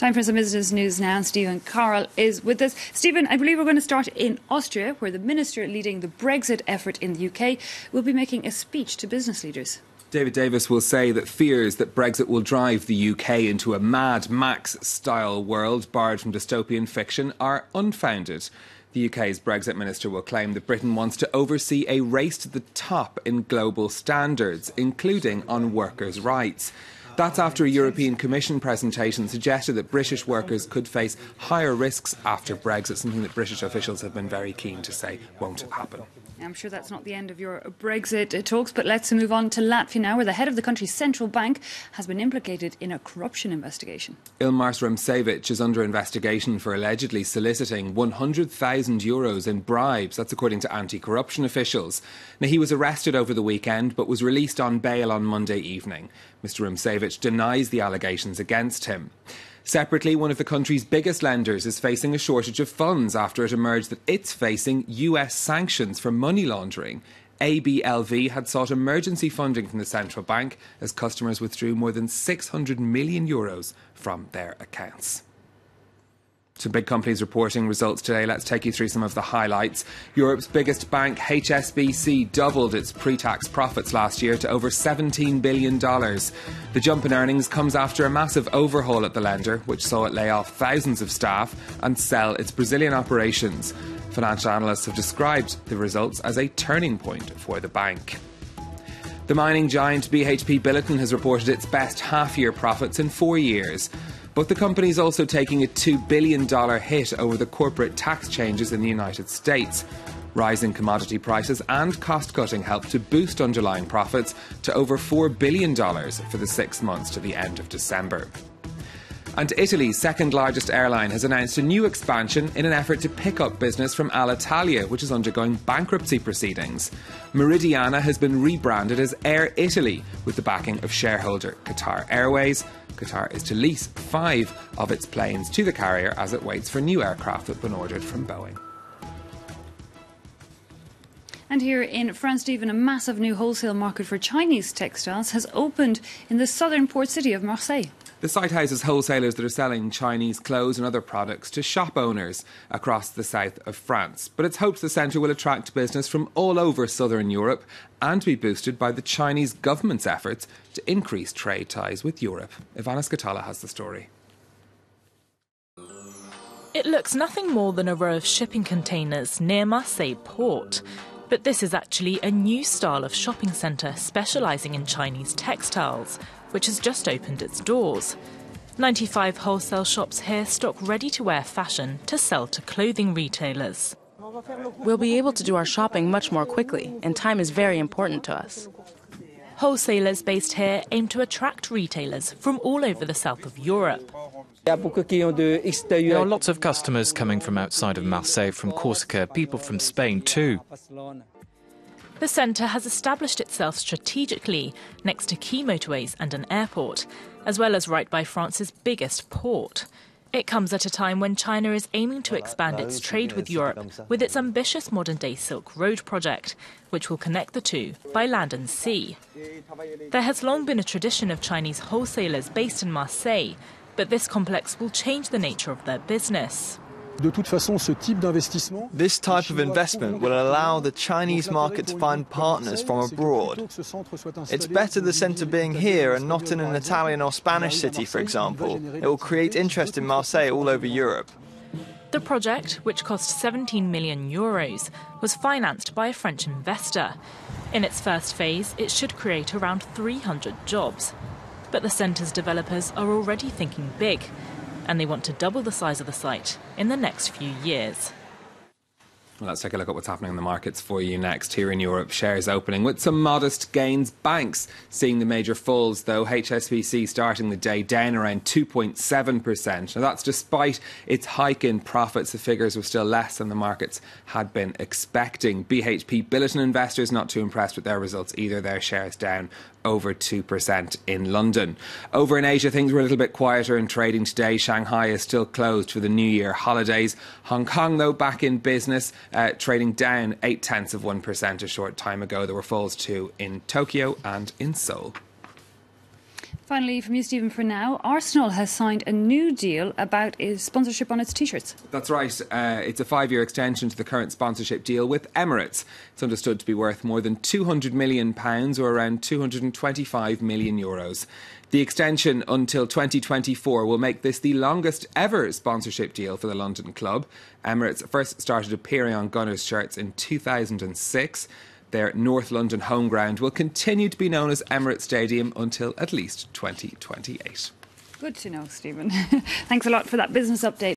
Time for some business news now. Stephen Carroll is with us. Stephen, I believe we're going to start in Austria, where the minister leading the Brexit effort in the UK will be making a speech to business leaders. David Davis will say that fears that Brexit will drive the UK into a Mad Max-style world barred from dystopian fiction are unfounded. The UK's Brexit minister will claim that Britain wants to oversee a race to the top in global standards, including on workers' rights. That's after a European Commission presentation suggested that British workers could face higher risks after Brexit, something that British officials have been very keen to say won't happen. I'm sure that's not the end of your Brexit talks, but let's move on to Latvia now, where the head of the country's central bank has been implicated in a corruption investigation. Ilmars Rumšević is under investigation for allegedly soliciting €100,000 in bribes. That's according to anti-corruption officials. Now, he was arrested over the weekend but was released on bail on Monday evening. Mr Rumšević denies the allegations against him. Separately, one of the country's biggest lenders is facing a shortage of funds after it emerged that it's facing US sanctions for money laundering. ABLV had sought emergency funding from the central bank as customers withdrew more than €600 million from their accounts. Some big companies reporting results today. Let's take you through some of the highlights. Europe's biggest bank, HSBC, doubled its pre-tax profits last year to over $17 billion. The jump in earnings comes after a massive overhaul at the lender, which saw it lay off thousands of staff and sell its Brazilian operations. Financial analysts have described the results as a turning point for the bank. The mining giant BHP Billiton has reported its best half-year profits in 4 years. But the company is also taking a $2 billion hit over the corporate tax changes in the United States. Rising commodity prices and cost-cutting helped to boost underlying profits to over $4 billion for the 6 months to the end of December. And Italy's second largest airline has announced a new expansion in an effort to pick up business from Alitalia, which is undergoing bankruptcy proceedings. Meridiana has been rebranded as Air Italy with the backing of shareholder Qatar Airways. Qatar is to lease 5 of its planes to the carrier as it waits for new aircraft that have been ordered from Boeing. And here in France, Stephen, a massive new wholesale market for Chinese textiles has opened in the southern port city of Marseille. The site houses wholesalers that are selling Chinese clothes and other products to shop owners across the south of France. But it's hoped the centre will attract business from all over southern Europe and be boosted by the Chinese government's efforts to increase trade ties with Europe. Ivana Skatala has the story. It looks nothing more than a row of shipping containers near Marseille port. But this is actually a new style of shopping centre specialising in Chinese textiles, which has just opened its doors. 95 wholesale shops here stock ready-to-wear fashion to sell to clothing retailers. We'll be able to do our shopping much more quickly, and time is very important to us. Wholesalers based here aim to attract retailers from all over the south of Europe. There are lots of customers coming from outside of Marseille, from Corsica, people from Spain too. The centre has established itself strategically next to key motorways and an airport, as well as right by France's biggest port. It comes at a time when China is aiming to expand its trade with Europe with its ambitious modern-day Silk Road project, which will connect the two by land and sea. There has long been a tradition of Chinese wholesalers based in Marseille, but this complex will change the nature of their business. This type of investment will allow the Chinese market to find partners from abroad. It's better the centre being here and not in an Italian or Spanish city, for example. It will create interest in Marseille all over Europe. The project, which cost €17 million, was financed by a French investor. In its first phase, it should create around 300 jobs. But the centre's developers are already thinking big, and they want to double the size of the site in the next few years. Well, let's take a look at what's happening in the markets for you next. Here in Europe, shares opening with some modest gains. Banks seeing the major falls, though. HSBC starting the day down around 2.7%. Now, that's despite its hike in profits. The figures were still less than the markets had been expecting. BHP Billiton investors not too impressed with their results either. Their shares down over 2% in London. Over in Asia, things were a little bit quieter in trading today. Shanghai is still closed for the New Year holidays. Hong Kong, though, back in business, trading down 0.8% a short time ago. There were falls too in Tokyo and in Seoul. Finally, from you, Stephen, for now, Arsenal has signed a new deal about its sponsorship on its T-shirts. That's right. It's a 5-year extension to the current sponsorship deal with Emirates. It's understood to be worth more than £200 million, or around €225 million. The extension until 2024 will make this the longest ever sponsorship deal for the London club. Emirates first started appearing on Gunners shirts in 2006. Their North London home ground will continue to be known as Emirates Stadium until at least 2028. Good to know, Stephen. Thanks a lot for that business update.